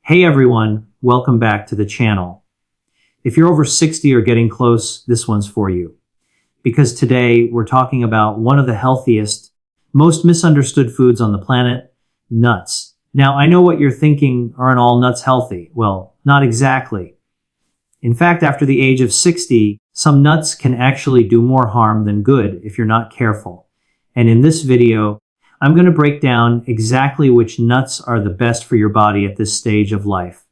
Hey everyone, welcome back to the channel. If you're over 60 or getting close, this one's for you. Because today we're talking about one of the healthiest, most misunderstood foods on the planet, nuts. Now I know what you're thinking, aren't all nuts healthy? Well, not exactly. In fact, after the age of 60, some nuts can actually do more harm than good if you're not careful. And in this video, I'm going to break down exactly which nuts are the best for your body at this stage of life,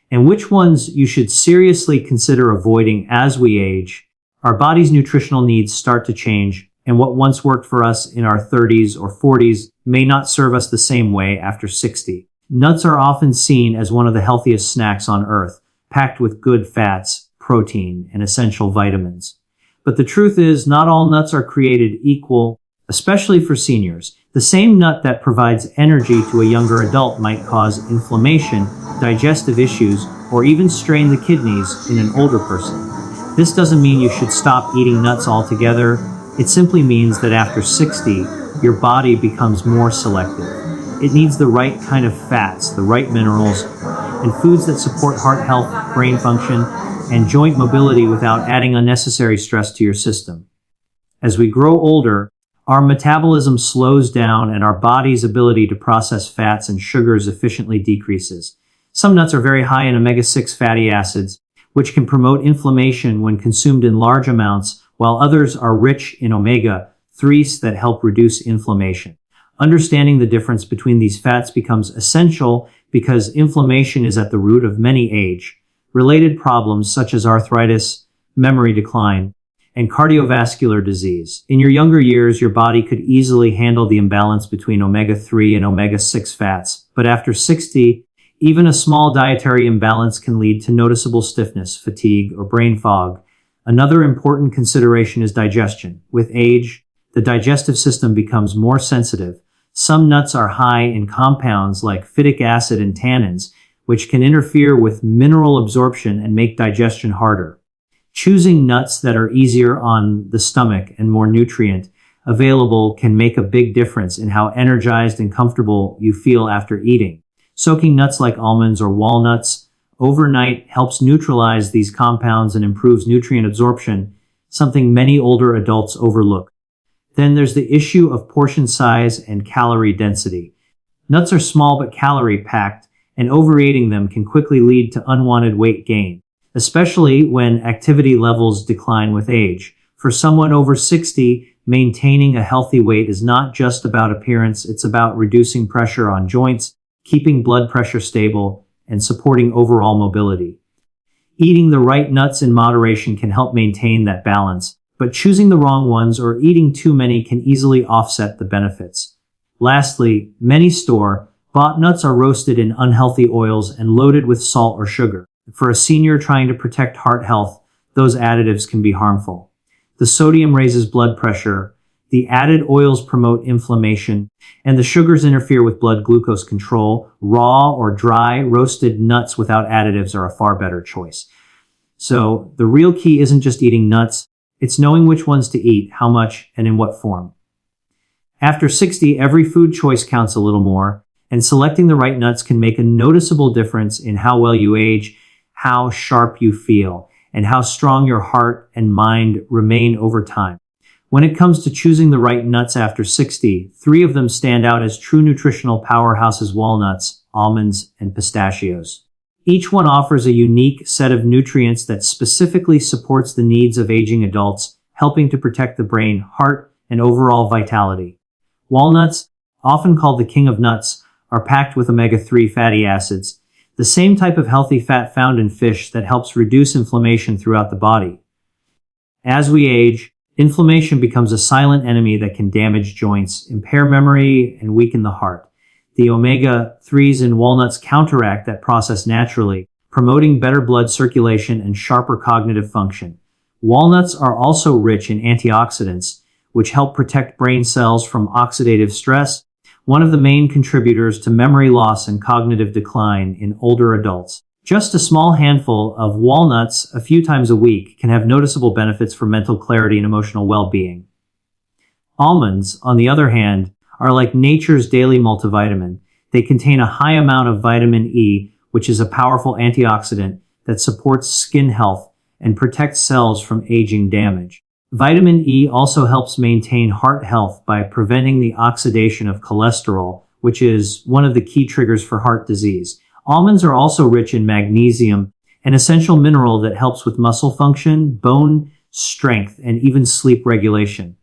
and which ones you should seriously consider avoiding as we age. Our body's nutritional needs start to change, and what once worked for us in our 30s or 40s may not serve us the same way after 60. Nuts are often seen as one of the healthiest snacks on earth, packed with good fats, protein, and essential vitamins. But the truth is, not all nuts are created equal, especially for seniors. The same nut that provides energy to a younger adult might cause inflammation, digestive issues, or even strain the kidneys in an older person. This doesn't mean you should stop eating nuts altogether. It simply means that after 60, your body becomes more selective. It needs the right kind of fats, the right minerals, and foods that support heart health, brain function, and joint mobility without adding unnecessary stress to your system. As we grow older, our metabolism slows down and our body's ability to process fats and sugars efficiently decreases. Some nuts are very high in omega-6 fatty acids, which can promote inflammation when consumed in large amounts, while others are rich in omega-3s that help reduce inflammation. Understanding the difference between these fats becomes essential because inflammation is at the root of many age-related problems such as arthritis, memory decline, and cardiovascular disease. In your younger years, your body could easily handle the imbalance between omega-3 and omega-6 fats. But after 60, even a small dietary imbalance can lead to noticeable stiffness, fatigue, or brain fog. Another important consideration is digestion. With age, the digestive system becomes more sensitive. Some nuts are high in compounds like phytic acid and tannins, which can interfere with mineral absorption and make digestion harder. Choosing nuts that are easier on the stomach and more nutrient available can make a big difference in how energized and comfortable you feel after eating. Soaking nuts like almonds or walnuts overnight helps neutralize these compounds and improves nutrient absorption, something many older adults overlook. Then there's the issue of portion size and calorie density. Nuts are small but calorie-packed, and overeating them can quickly lead to unwanted weight gain, especially when activity levels decline with age. For someone over 60, maintaining a healthy weight is not just about appearance, it's about reducing pressure on joints, keeping blood pressure stable, and supporting overall mobility. Eating the right nuts in moderation can help maintain that balance, but choosing the wrong ones or eating too many can easily offset the benefits. Lastly, many store-bought nuts are roasted in unhealthy oils and loaded with salt or sugar. For a senior trying to protect heart health, those additives can be harmful. The sodium raises blood pressure, the added oils promote inflammation, and the sugars interfere with blood glucose control. Raw or dry roasted nuts without additives are a far better choice. So the real key isn't just eating nuts, it's knowing which ones to eat, how much, and in what form. After 60, every food choice counts a little more, and selecting the right nuts can make a noticeable difference in how well you age, how sharp you feel, and how strong your heart and mind remain over time. When it comes to choosing the right nuts after 60, 3 of them stand out as true nutritional powerhouses: walnuts, almonds, and pistachios. Each one offers a unique set of nutrients that specifically supports the needs of aging adults, helping to protect the brain, heart, and overall vitality. Walnuts, often called the king of nuts, are packed with omega-3 fatty acids, the same type of healthy fat found in fish that helps reduce inflammation throughout the body. As we age, inflammation becomes a silent enemy that can damage joints, impair memory, and weaken the heart. The omega-3s in walnuts counteract that process naturally, promoting better blood circulation and sharper cognitive function. Walnuts are also rich in antioxidants, which help protect brain cells from oxidative stress, one of the main contributors to memory loss and cognitive decline in older adults. Just a small handful of walnuts a few times a week can have noticeable benefits for mental clarity and emotional well-being. Almonds, on the other hand, are like nature's daily multivitamin. They contain a high amount of vitamin E, which is a powerful antioxidant that supports skin health and protects cells from aging damage. Vitamin E also helps maintain heart health by preventing the oxidation of cholesterol, which is one of the key triggers for heart disease. Almonds are also rich in magnesium, an essential mineral that helps with muscle function, bone strength, and even sleep regulation.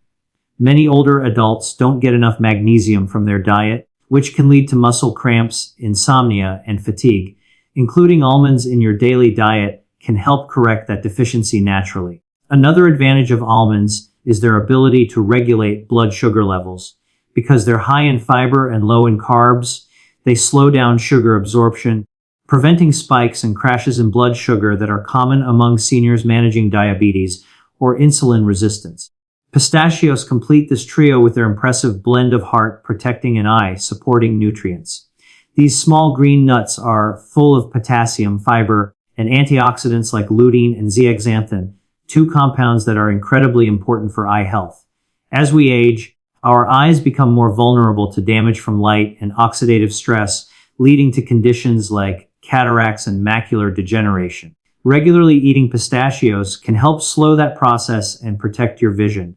Many older adults don't get enough magnesium from their diet, which can lead to muscle cramps, insomnia, and fatigue. Including almonds in your daily diet can help correct that deficiency naturally. Another advantage of almonds is their ability to regulate blood sugar levels. Because they're high in fiber and low in carbs, they slow down sugar absorption, preventing spikes and crashes in blood sugar that are common among seniors managing diabetes or insulin resistance. Pistachios complete this trio with their impressive blend of heart protecting and eye supporting nutrients. These small green nuts are full of potassium, fiber, and antioxidants like lutein and zeaxanthin, two compounds that are incredibly important for eye health. As we age, our eyes become more vulnerable to damage from light and oxidative stress, leading to conditions like cataracts and macular degeneration. Regularly eating pistachios can help slow that process and protect your vision.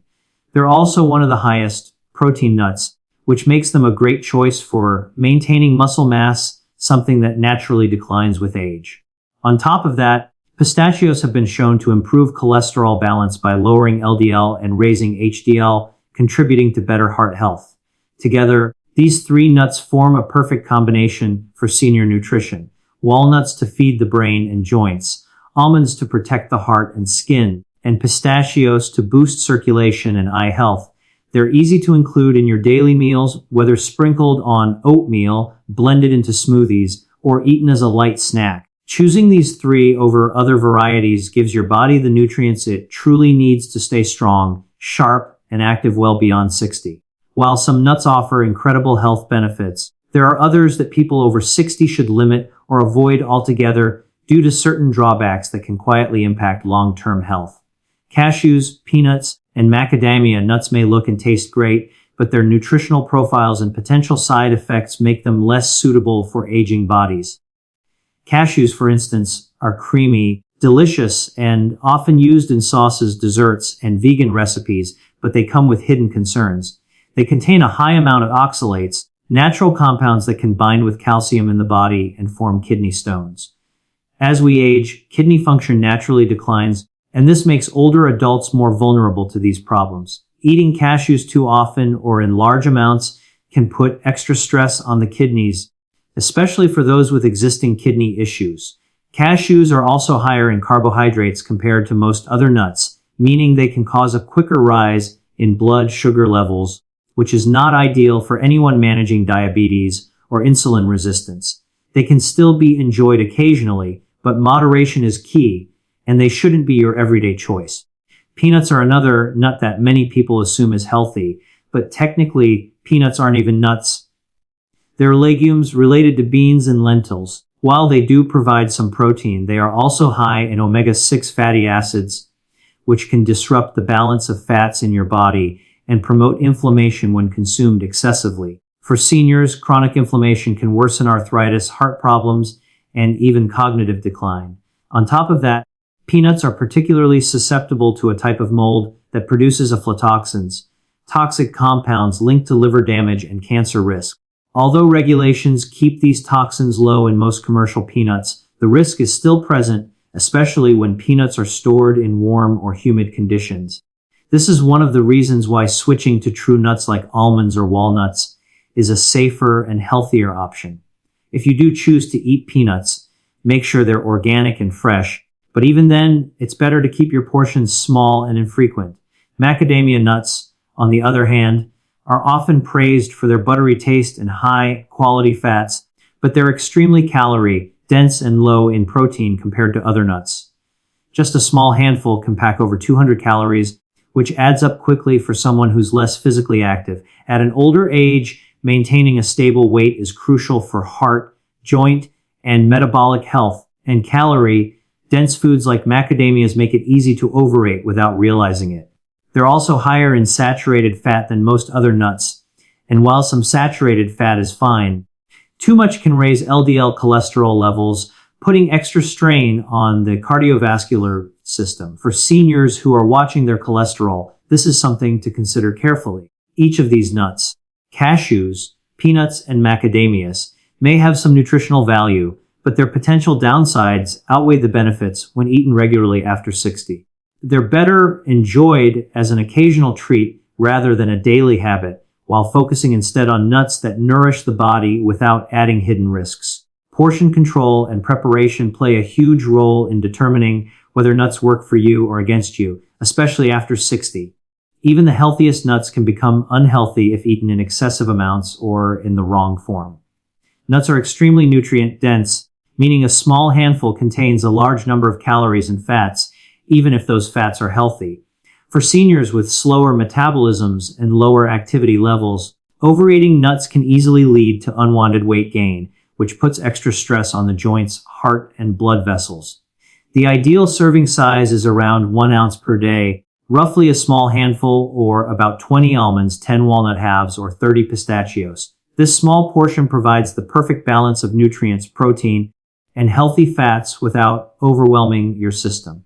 They're also one of the highest protein nuts, which makes them a great choice for maintaining muscle mass, something that naturally declines with age. On top of that, pistachios have been shown to improve cholesterol balance by lowering LDL and raising HDL, contributing to better heart health. Together, these three nuts form a perfect combination for senior nutrition. Walnuts to feed the brain and joints, almonds to protect the heart and skin, and pistachios to boost circulation and eye health. They're easy to include in your daily meals, whether sprinkled on oatmeal, blended into smoothies, or eaten as a light snack. Choosing these three over other varieties gives your body the nutrients it truly needs to stay strong, sharp, and active well beyond 60. While some nuts offer incredible health benefits, there are others that people over 60 should limit or avoid altogether due to certain drawbacks that can quietly impact long-term health. Cashews, peanuts, and macadamia nuts may look and taste great, but their nutritional profiles and potential side effects make them less suitable for aging bodies. Cashews, for instance, are creamy, delicious, and often used in sauces, desserts, and vegan recipes, but they come with hidden concerns. They contain a high amount of oxalates, natural compounds that can bind with calcium in the body and form kidney stones. As we age, kidney function naturally declines, and this makes older adults more vulnerable to these problems. Eating cashews too often or in large amounts can put extra stress on the kidneys, especially for those with existing kidney issues. Cashews are also higher in carbohydrates compared to most other nuts, meaning they can cause a quicker rise in blood sugar levels, which is not ideal for anyone managing diabetes or insulin resistance. They can still be enjoyed occasionally, but moderation is key, and they shouldn't be your everyday choice. Peanuts are another nut that many people assume is healthy, but technically, peanuts aren't even nuts. They're legumes related to beans and lentils. While they do provide some protein, they are also high in omega-6 fatty acids, which can disrupt the balance of fats in your body and promote inflammation when consumed excessively. For seniors, chronic inflammation can worsen arthritis, heart problems, and even cognitive decline. On top of that, peanuts are particularly susceptible to a type of mold that produces aflatoxins, toxic compounds linked to liver damage and cancer risk. Although regulations keep these toxins low in most commercial peanuts, the risk is still present, especially when peanuts are stored in warm or humid conditions. This is one of the reasons why switching to true nuts like almonds or walnuts is a safer and healthier option. If you do choose to eat peanuts, make sure they're organic and fresh, but even then, it's better to keep your portions small and infrequent. Macadamia nuts, on the other hand, are often praised for their buttery taste and high-quality fats, but they're extremely calorie-dense and low in protein compared to other nuts. Just a small handful can pack over 200 calories, which adds up quickly for someone who's less physically active. At an older age, maintaining a stable weight is crucial for heart, joint, and metabolic health, and calorie-dense foods like macadamias make it easy to overeat without realizing it. They're also higher in saturated fat than most other nuts, and while some saturated fat is fine, Too much can raise LDL cholesterol levels, putting extra strain on the cardiovascular system. For seniors who are watching their cholesterol, this is something to consider carefully. Each of these nuts, cashews, peanuts, and macadamias, may have some nutritional value, but their potential downsides outweigh the benefits when eaten regularly after 60. They're better enjoyed as an occasional treat rather than a daily habit, while focusing instead on nuts that nourish the body without adding hidden risks. Portion control and preparation play a huge role in determining whether nuts work for you or against you, especially after 60. Even the healthiest nuts can become unhealthy if eaten in excessive amounts or in the wrong form. Nuts are extremely nutrient dense, meaning a small handful contains a large number of calories and fats, even if those fats are healthy. For seniors with slower metabolisms and lower activity levels, overeating nuts can easily lead to unwanted weight gain, which puts extra stress on the joints, heart, and blood vessels. The ideal serving size is around 1 ounce per day, roughly a small handful or about 20 almonds, 10 walnut halves, or 30 pistachios. This small portion provides the perfect balance of nutrients, protein, and healthy fats without overwhelming your system.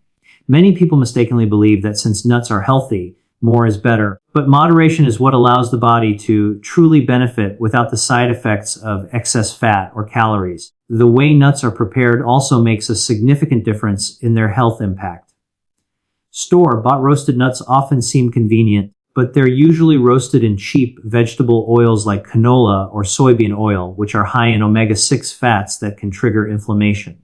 Many people mistakenly believe that since nuts are healthy, more is better, but moderation is what allows the body to truly benefit without the side effects of excess fat or calories. The way nuts are prepared also makes a significant difference in their health impact. Store-bought roasted nuts often seem convenient, but they're usually roasted in cheap vegetable oils like canola or soybean oil, which are high in omega-6 fats that can trigger inflammation.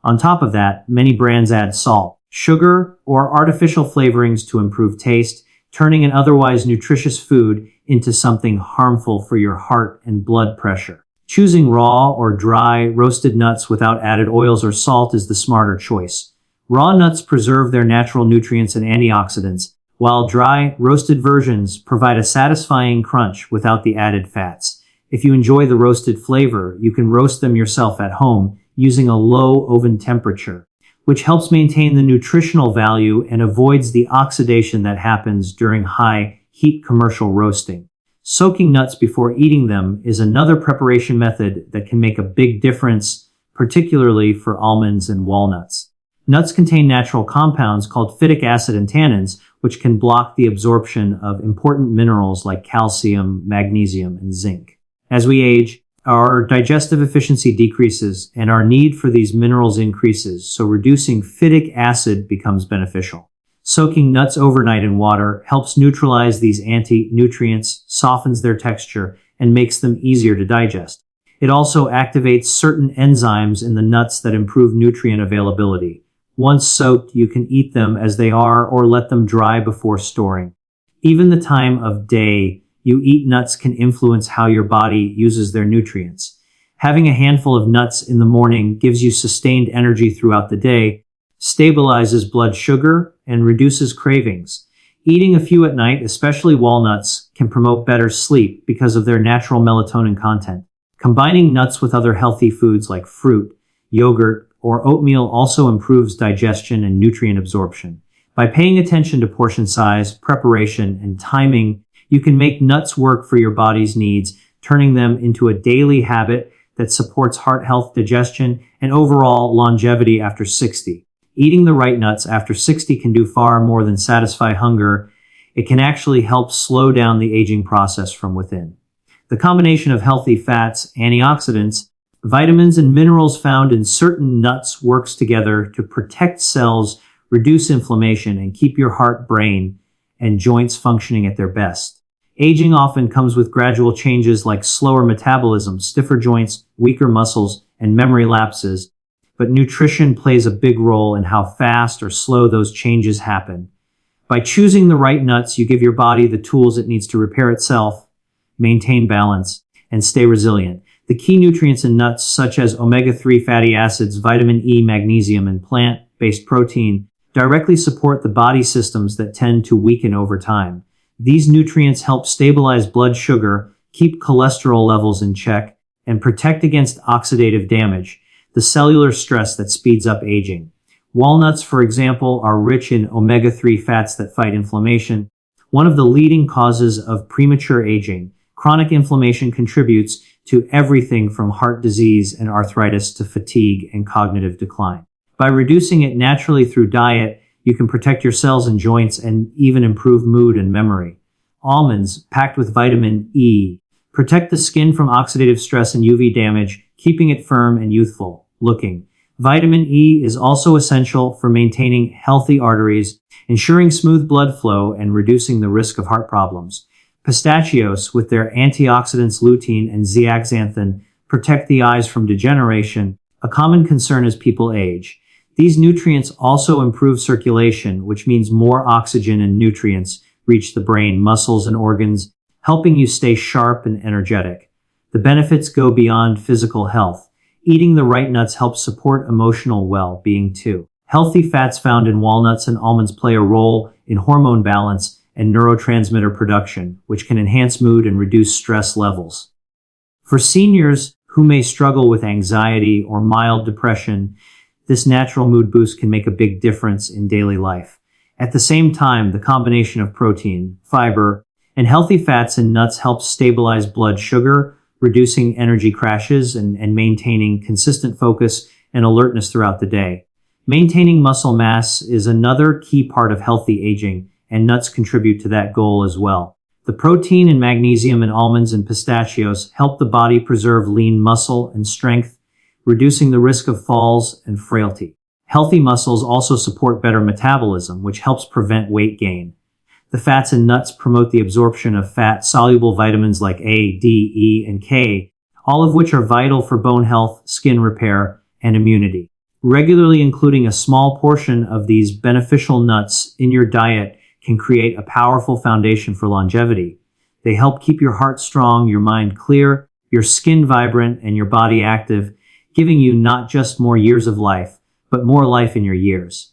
On top of that, many brands add salt, sugar, or artificial flavorings to improve taste, turning an otherwise nutritious food into something harmful for your heart and blood pressure. Choosing raw or dry roasted nuts without added oils or salt is the smarter choice. Raw nuts preserve their natural nutrients and antioxidants, while dry, roasted versions provide a satisfying crunch without the added fats. If you enjoy the roasted flavor, you can roast them yourself at home using a low oven temperature, which helps maintain the nutritional value and avoids the oxidation that happens during high heat commercial roasting. Soaking nuts before eating them is another preparation method that can make a big difference, particularly for almonds and walnuts. Nuts contain natural compounds called phytic acid and tannins, which can block the absorption of important minerals like calcium, magnesium, and zinc. As we age, our digestive efficiency decreases and our need for these minerals increases, so reducing phytic acid becomes beneficial. Soaking nuts overnight in water helps neutralize these anti-nutrients, softens their texture, and makes them easier to digest. It also activates certain enzymes in the nuts that improve nutrient availability. Once soaked, you can eat them as they are or let them dry before storing. Even the time of day you eat nuts can influence how your body uses their nutrients. Having a handful of nuts in the morning gives you sustained energy throughout the day, stabilizes blood sugar, and reduces cravings. Eating a few at night, especially walnuts, can promote better sleep because of their natural melatonin content. Combining nuts with other healthy foods like fruit, yogurt, or oatmeal also improves digestion and nutrient absorption. By paying attention to portion size, preparation, and timing, you can make nuts work for your body's needs, turning them into a daily habit that supports heart health, digestion, and overall longevity after 60. Eating the right nuts after 60 can do far more than satisfy hunger. It can actually help slow down the aging process from within. The combination of healthy fats, antioxidants, vitamins, and minerals found in certain nuts works together to protect cells, reduce inflammation, and keep your heart, brain, and joints functioning at their best. Aging often comes with gradual changes like slower metabolism, stiffer joints, weaker muscles, and memory lapses, but nutrition plays a big role in how fast or slow those changes happen. By choosing the right nuts, you give your body the tools it needs to repair itself, maintain balance, and stay resilient. The key nutrients in nuts, such as omega-3 fatty acids, vitamin E, magnesium, and plant-based protein, directly support the body systems that tend to weaken over time. These nutrients help stabilize blood sugar, keep cholesterol levels in check, and protect against oxidative damage, the cellular stress that speeds up aging. Walnuts, for example, are rich in omega-3 fats that fight inflammation, one of the leading causes of premature aging. Chronic inflammation contributes to everything from heart disease and arthritis to fatigue and cognitive decline. By reducing it naturally through diet, you can protect your cells and joints and even improve mood and memory. Almonds, packed with vitamin E, protect the skin from oxidative stress and UV damage, keeping it firm and youthful looking. Vitamin E is also essential for maintaining healthy arteries, ensuring smooth blood flow, and reducing the risk of heart problems. Pistachios, with their antioxidants lutein and zeaxanthin, protect the eyes from degeneration, a common concern as people age. These nutrients also improve circulation, which means more oxygen and nutrients reach the brain, muscles, and organs, helping you stay sharp and energetic. The benefits go beyond physical health. Eating the right nuts helps support emotional well-being too. Healthy fats found in walnuts and almonds play a role in hormone balance and neurotransmitter production, which can enhance mood and reduce stress levels. For seniors who may struggle with anxiety or mild depression, this natural mood boost can make a big difference in daily life. At the same time, the combination of protein, fiber, and healthy fats in nuts helps stabilize blood sugar, reducing energy crashes and maintaining consistent focus and alertness throughout the day. Maintaining muscle mass is another key part of healthy aging, and nuts contribute to that goal as well. The protein and magnesium in almonds and pistachios help the body preserve lean muscle and strength, reducing the risk of falls and frailty. Healthy muscles also support better metabolism, which helps prevent weight gain. The fats in nuts promote the absorption of fat-soluble vitamins like A, D, E, and K, all of which are vital for bone health, skin repair, and immunity. Regularly including a small portion of these beneficial nuts in your diet can create a powerful foundation for longevity. They help keep your heart strong, your mind clear, your skin vibrant, and your body active, giving you not just more years of life, but more life in your years.